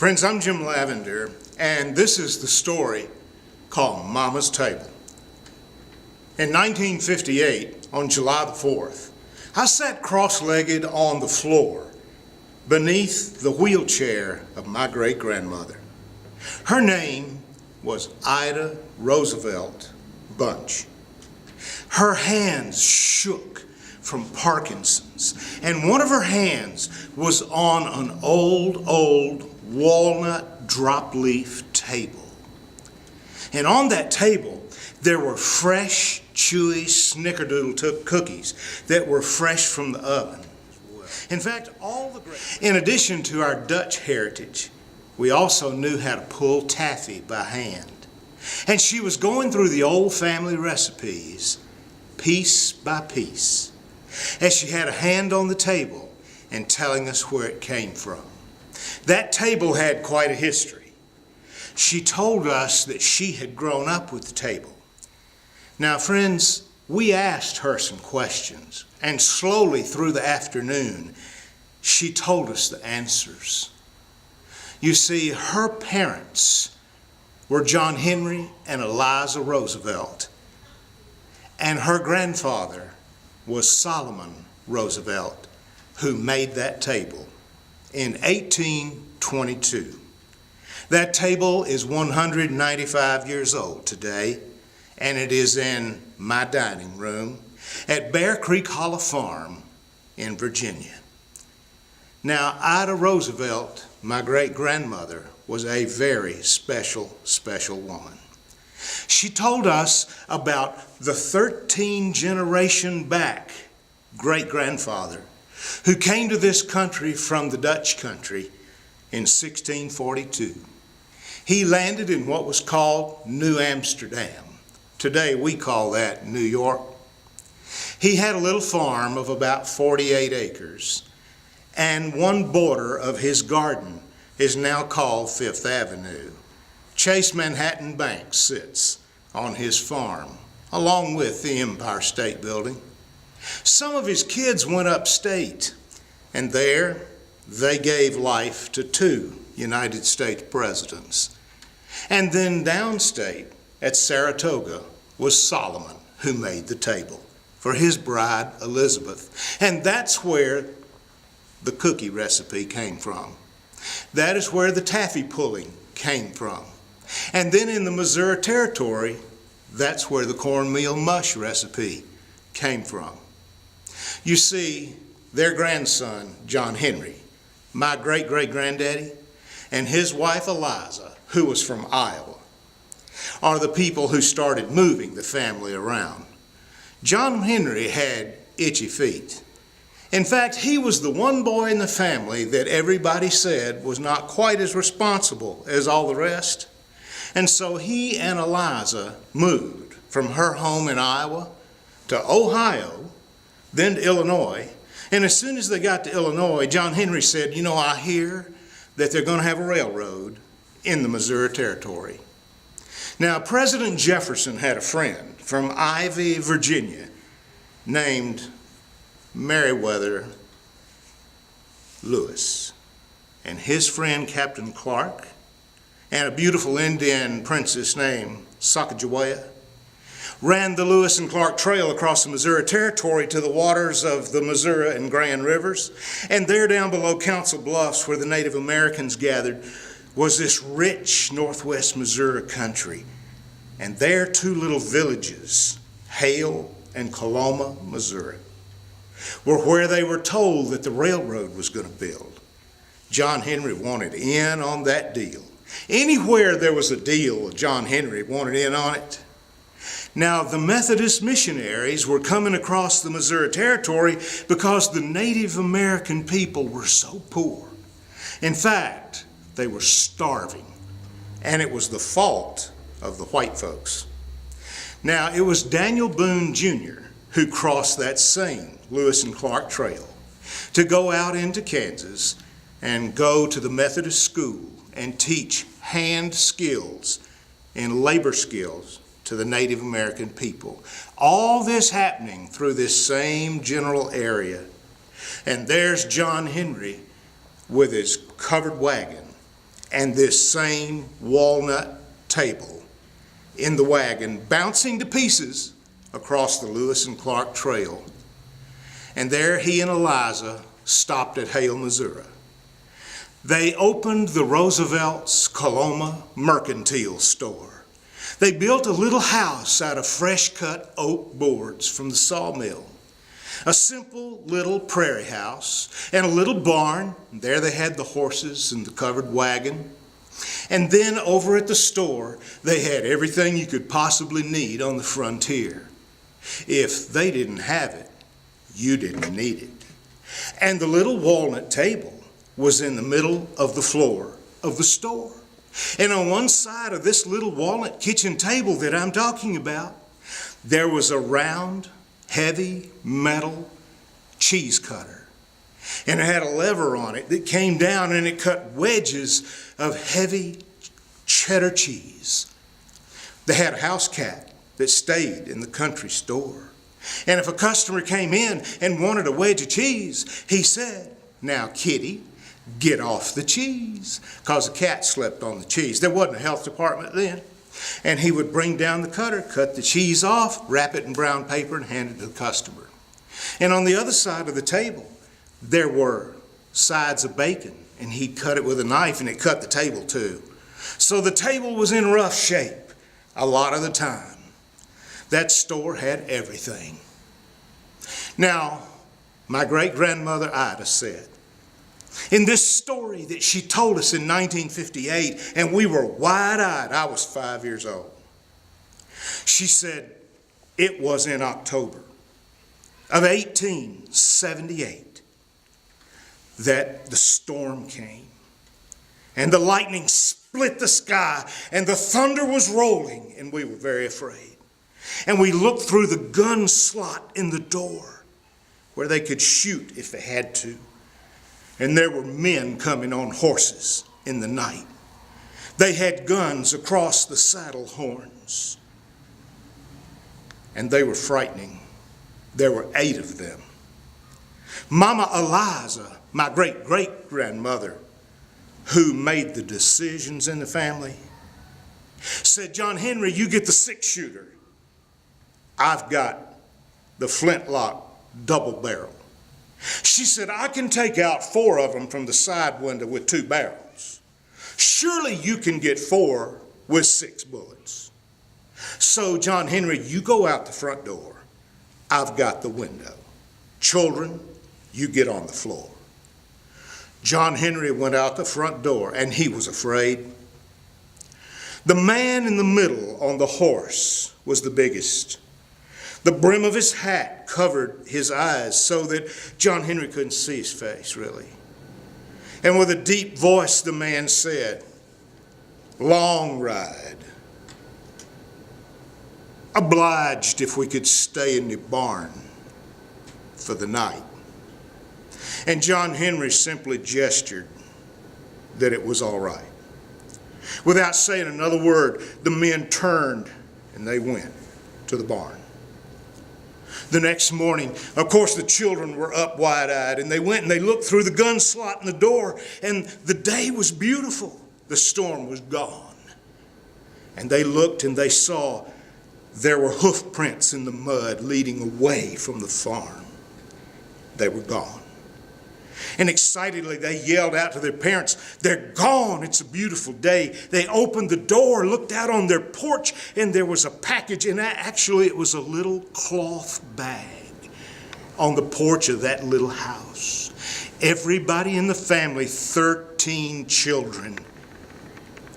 Friends, I'm Jim Lavender, and this is the story called Mama's Table. In 1958, on July the 4th, I sat cross-legged on the floor beneath the wheelchair of my great-grandmother. Her name was Ida Roosevelt Bunch. Her hands shook from Parkinson's, and one of her hands was on an old walnut drop leaf table. And on that table, there were fresh, chewy snickerdoodle cookies that were fresh from the oven. In fact, in addition to our Dutch heritage, we also knew how to pull taffy by hand. And she was going through the old family recipes, piece by piece, as she had a hand on the table and telling us where it came from. That table had quite a history. She told us that she had grown up with the table. Now, friends, we asked her some questions, and slowly through the afternoon, she told us the answers. You see, her parents were John Henry and Eliza Roosevelt, and her grandfather was Solomon Roosevelt, who made that table in 1822. That table is 195 years old today, and it is in my dining room at Bear Creek Hollow Farm in Virginia. Now, Ida Roosevelt, my great-grandmother, was a very special woman. She told us about the 13-generation back great-grandfather who came to this country from the Dutch country in 1642. He landed in what was called New Amsterdam. Today we call that New York. He had a little farm of about 48 acres, and one border of his garden is now called Fifth Avenue. Chase Manhattan Bank sits on his farm, along with the Empire State Building. Some of his kids went upstate, and there they gave life to 2 United States presidents. And then downstate at Saratoga was Solomon, who made the table for his bride, Elizabeth. And that's where the cookie recipe came from. That is where the taffy pulling came from. And then in the Missouri Territory, that's where the cornmeal mush recipe came from. You see, their grandson, John Henry, my great-great-granddaddy, and his wife Eliza, who was from Iowa, are the people who started moving the family around. John Henry had itchy feet. In fact, he was the one boy in the family that everybody said was not quite as responsible as all the rest. And so he and Eliza moved from her home in Iowa to Ohio, then to Illinois. And as soon as they got to Illinois, John Henry said, you know, I hear that they're going to have a railroad in the Missouri Territory. Now, President Jefferson had a friend from Ivy, Virginia, named Meriwether Lewis. And his friend, Captain Clark, and a beautiful Indian princess named Sacagawea, ran the Lewis and Clark Trail across the Missouri Territory to the waters of the Missouri and Grand Rivers. And there down below Council Bluffs, where the Native Americans gathered, was this rich northwest Missouri country. And there 2 little villages, Hale and Coloma, Missouri, were where they were told that the railroad was going to build. John Henry wanted in on that deal. Anywhere there was a deal, John Henry wanted in on it. Now, the Methodist missionaries were coming across the Missouri Territory because the Native American people were so poor. In fact, they were starving, and it was the fault of the white folks. Now, it was Daniel Boone Jr. who crossed that same Lewis and Clark Trail to go out into Kansas and go to the Methodist school and teach hand skills and labor skills to the Native American people. All this happening through this same general area. And there's John Henry with his covered wagon and this same walnut table in the wagon, bouncing to pieces across the Lewis and Clark Trail. And there he and Eliza stopped at Hale, Missouri. They opened the Roosevelt's Coloma Mercantile Store. They built a little house out of fresh-cut oak boards from the sawmill. A simple little prairie house and a little barn. There they had the horses and the covered wagon. And then over at the store, they had everything you could possibly need on the frontier. If they didn't have it, you didn't need it. And the little walnut table was in the middle of the floor of the store. And on one side of this little walnut kitchen table that I'm talking about, there was a round, heavy metal cheese cutter. And it had a lever on it that came down and it cut wedges of heavy cheddar cheese. They had a house cat that stayed in the country store. And if a customer came in and wanted a wedge of cheese, he said, "Now, kitty, get off the cheese," because the cat slept on the cheese. There wasn't a health department then. And he would bring down the cutter, cut the cheese off, wrap it in brown paper, and hand it to the customer. And on the other side of the table, there were sides of bacon, and he'd cut it with a knife, and it cut the table too. So the table was in rough shape a lot of the time. That store had everything. Now, my great-grandmother Ida said, in this story that she told us in 1958, and we were wide-eyed, I was 5 years old. She said it was in October of 1878 that the storm came, and the lightning split the sky, and the thunder was rolling, and we were very afraid. And we looked through the gun slot in the door where they could shoot if they had to. And there were men coming on horses in the night. They had guns across the saddle horns. And they were frightening. There were 8 of them. Mama Eliza, my great-great-grandmother, who made the decisions in the family, said, "John Henry, you get the 6-shooter. I've got the flintlock double barrel." She said, "I can take out 4 of them from the side window with 2 barrels. Surely you can get 4 with 6 bullets. So, John Henry, you go out the front door. I've got the window. Children, you get on the floor." John Henry went out the front door, and he was afraid. The man in the middle on the horse was the biggest. The brim of his hat covered his eyes so that John Henry couldn't see his face, really. And with a deep voice, the man said, "Long ride. Obliged if we could stay in the barn for the night." And John Henry simply gestured that it was all right. Without saying another word, the men turned and they went to the barn. The next morning, of course, the children were up wide-eyed, and they went and they looked through the gun slot in the door, and the day was beautiful. The storm was gone. And they looked and they saw there were hoof prints in the mud leading away from the farm. They were gone. And excitedly they yelled out to their parents, "They're gone, it's a beautiful day." They opened the door, looked out on their porch, and there was a package, and actually it was a little cloth bag on the porch of that little house. Everybody in the family, 13 children,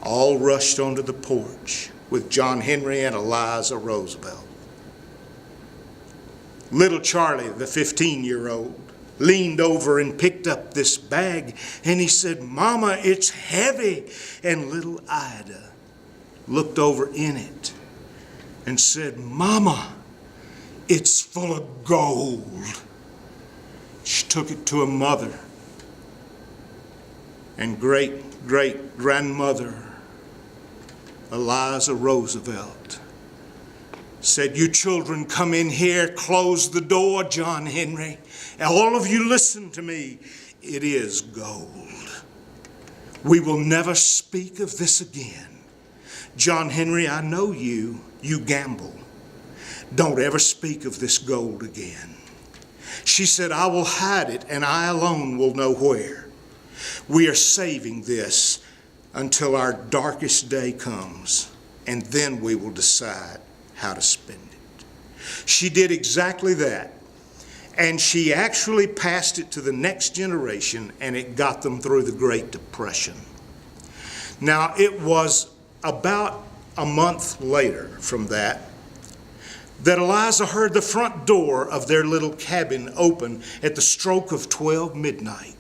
all rushed onto the porch with John Henry and Eliza Roosevelt. Little Charlie, the 15-year-old, leaned over and picked up this bag, and he said, "Mama, it's heavy." And little Ida looked over in it and said, "Mama, it's full of gold." She took it to her mother, and great-great-grandmother Eliza Roosevelt said, "You children come in here, close the door, John Henry. All of you listen to me. It is gold. We will never speak of this again. John Henry, I know you gamble. Don't ever speak of this gold again. She said, I will hide it, and I alone will know where. We are saving this until our darkest day comes, and then we will decide how to spend it. She did exactly that, and she actually passed it to the next generation, and it got them through the Great Depression. Now, it was about a month later from that Eliza heard the front door of their little cabin open at the stroke of 12 midnight.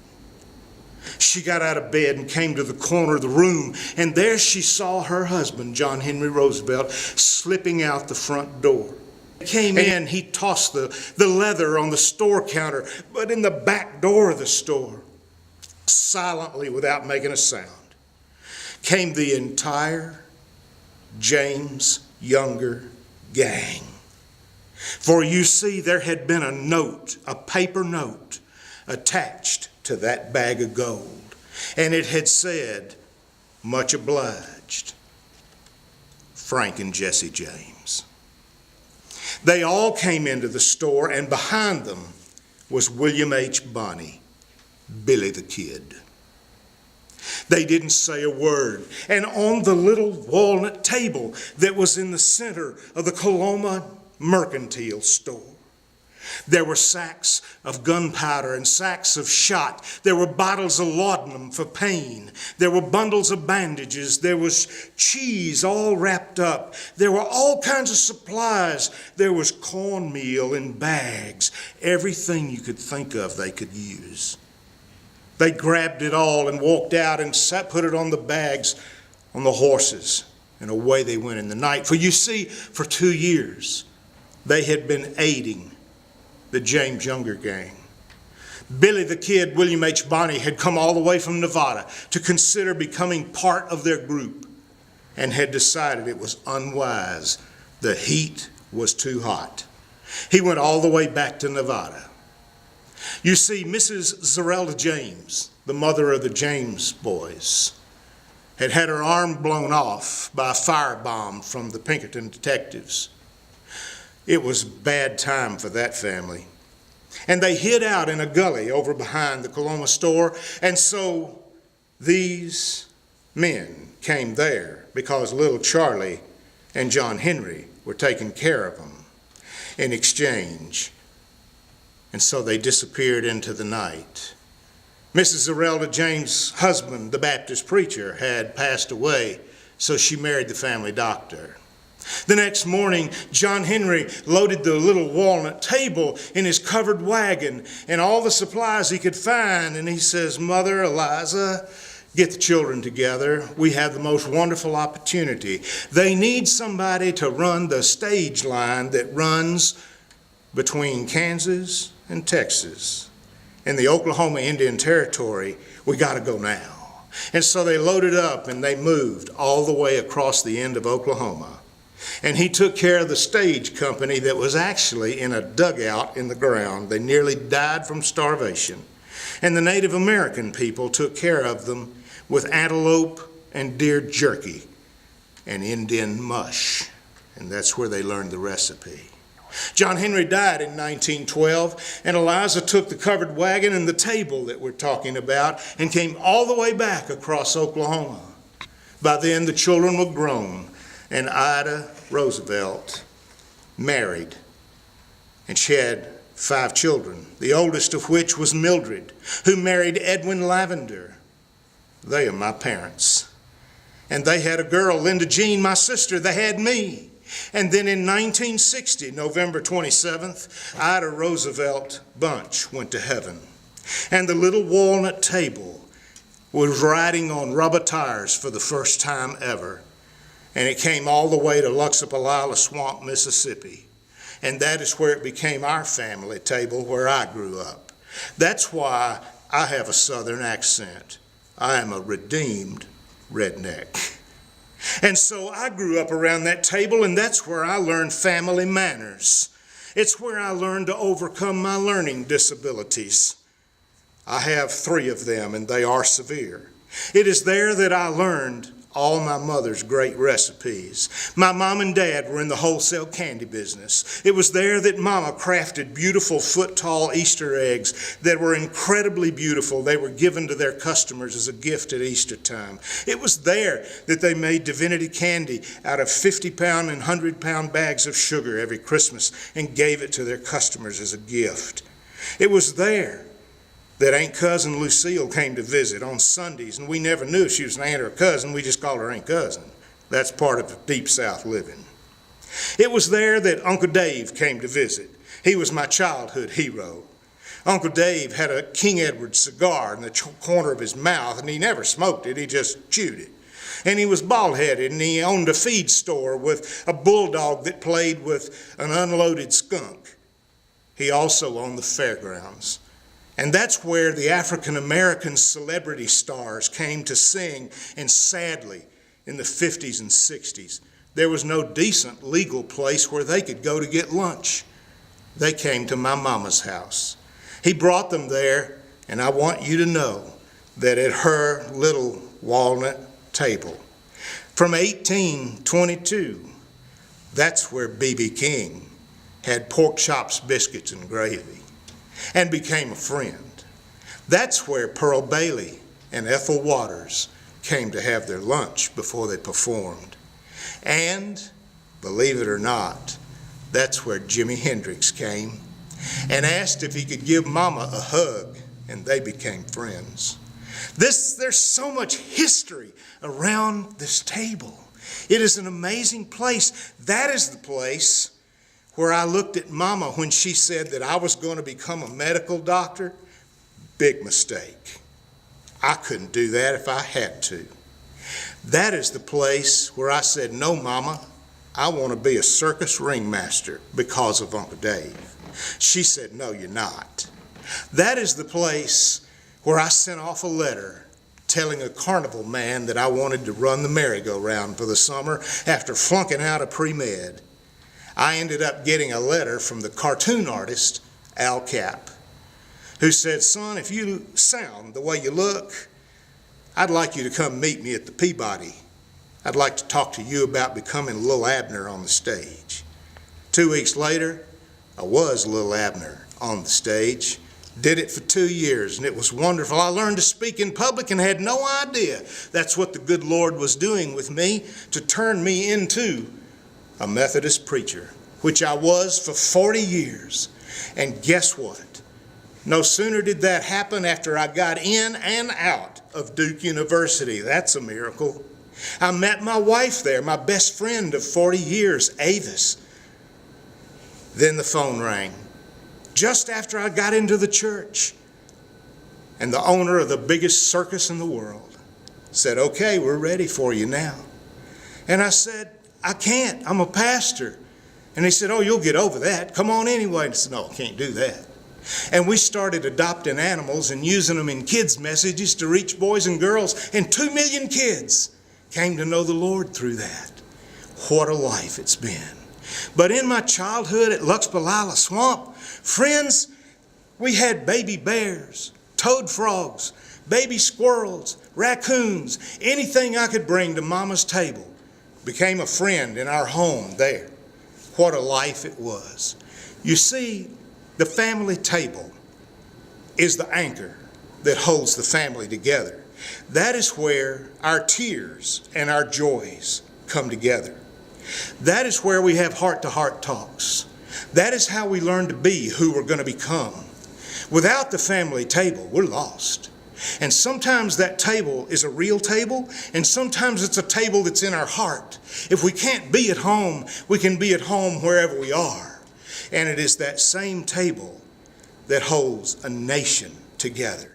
She got out of bed and came to the corner of the room, and there she saw her husband, John Henry Roosevelt, slipping out the front door. He came in, he tossed the leather on the store counter, but in the back door of the store, silently without making a sound, came the entire James Younger gang. For you see, there had been a note, a paper note, attached to that bag of gold. And it had said, much obliged, Frank and Jesse James. They all came into the store, and behind them was William H. Bonney, Billy the Kid. They didn't say a word. And on the little walnut table that was in the center of the Coloma mercantile store, there were sacks of gunpowder and sacks of shot. There were bottles of laudanum for pain. There were bundles of bandages. There was cheese all wrapped up. There were all kinds of supplies. There was cornmeal in bags. Everything you could think of they could use. They grabbed it all and walked out and put it on the bags on the horses, and away they went in the night. For you see, for 2 years, they had been aiding the James Younger gang. Billy the Kid, William H. Bonney, had come all the way from Nevada to consider becoming part of their group, and had decided it was unwise. The heat was too hot. He went all the way back to Nevada. You see, Mrs. Zerelda James, the mother of the James boys, had had her arm blown off by a firebomb from the Pinkerton detectives. It was a bad time for that family. And they hid out in a gully over behind the Coloma store, and so these men came there because little Charlie and John Henry were taking care of them in exchange. And so they disappeared into the night. Mrs. Zerelda James' husband, the Baptist preacher, had passed away, so she married the family doctor. The next morning, John Henry loaded the little walnut table in his covered wagon and all the supplies he could find, and he says, Mother Eliza, get the children together. We have the most wonderful opportunity. They need somebody to run the stage line that runs between Kansas and Texas. In the Oklahoma Indian Territory, we got to go now. And so they loaded up and they moved all the way across the end of Oklahoma. And he took care of the stage company that was actually in a dugout in the ground. They nearly died from starvation. And the Native American people took care of them with antelope and deer jerky and Indian mush. And that's where they learned the recipe. John Henry died in 1912, and Eliza took the covered wagon and the table that we're talking about and came all the way back across Oklahoma. By then, the children were grown, and Ida Roosevelt married, and she had 5 children, the oldest of which was Mildred, who married Edwin Lavender. They are my parents. And they had a girl, Linda Jean, my sister. They had me. And then in 1960, November 27th, Ida Roosevelt Bunch went to heaven. And the little walnut table was riding on rubber tires for the first time ever. And it came all the way to Luxapalala Swamp, Mississippi. And that is where it became our family table where I grew up. That's why I have a Southern accent. I am a redeemed redneck. And so I grew up around that table, and that's where I learned family manners. It's where I learned to overcome my learning disabilities. I have 3 of them, and they are severe. It is there that I learned all my mother's great recipes. My mom and dad were in the wholesale candy business. It was there that Mama crafted beautiful foot-tall Easter eggs that were incredibly beautiful. They were given to their customers as a gift at Easter time. It was there that they made divinity candy out of 50-pound and 100-pound bags of sugar every Christmas and gave it to their customers as a gift. It was there that Aunt Cousin Lucille came to visit on Sundays, and we never knew if she was an aunt or a cousin. We just called her Aunt Cousin. That's part of Deep South living. It was there that Uncle Dave came to visit. He was my childhood hero. Uncle Dave had a King Edward cigar in the corner of his mouth, and he never smoked it, he just chewed it. And he was bald-headed, and he owned a feed store with a bulldog that played with an unloaded skunk. He also owned the fairgrounds. And that's where the African-American celebrity stars came to sing, and sadly, in the 50s and 60s, there was no decent legal place where they could go to get lunch. They came to my mama's house. He brought them there, and I want you to know that at her little walnut table, from 1822, that's where B.B. King had pork chops, biscuits, and gravy, and became a friend. That's where Pearl Bailey and Ethel Waters came to have their lunch before they performed. And, believe it or not, that's where Jimi Hendrix came and asked if he could give Mama a hug, and they became friends. There's so much history around this table. It is an amazing place. That is the place where I looked at Mama when she said that I was going to become a medical doctor. Big mistake. I couldn't do that if I had to. That is the place where I said, no, Mama, I want to be a circus ringmaster because of Uncle Dave. She said, no, you're not. That is the place where I sent off a letter telling a carnival man that I wanted to run the merry-go-round for the summer after flunking out of pre-med. I ended up getting a letter from the cartoon artist, Al Cap, who said, son, if you sound the way you look, I'd like you to come meet me at the Peabody. I'd like to talk to you about becoming Lil Abner on the stage. 2 weeks later, I was Lil Abner on the stage. Did it for 2 years, and it was wonderful. I learned to speak in public and had no idea that's what the good Lord was doing with me, to turn me into a Methodist preacher, which I was for 40 years. And guess what? No sooner did that happen after I got in and out of Duke University. That's a miracle. I met my wife there, my best friend of 40 years, Avis. Then the phone rang, just after I got into the church. And the owner of the biggest circus in the world said, okay, we're ready for you now. And I said, I can't, I'm a pastor. And he said, oh, you'll get over that. Come on anyway. And I said, no, I can't do that. And we started adopting animals and using them in kids' messages to reach boys and girls. And 2 million kids came to know the Lord through that. What a life it's been. But in my childhood at Luxpalala Swamp, friends, we had baby bears, toad frogs, baby squirrels, raccoons, anything I could bring to Mama's table became a friend in our home there. What a life it was. You see, the family table is the anchor that holds the family together. That is where our tears and our joys come together. That is where we have heart-to-heart talks. That is how we learn to be who we're going to become. Without the family table, we're lost. And sometimes that table is a real table, and sometimes it's a table that's in our heart. If we can't be at home, we can be at home wherever we are. And it is that same table that holds a nation together.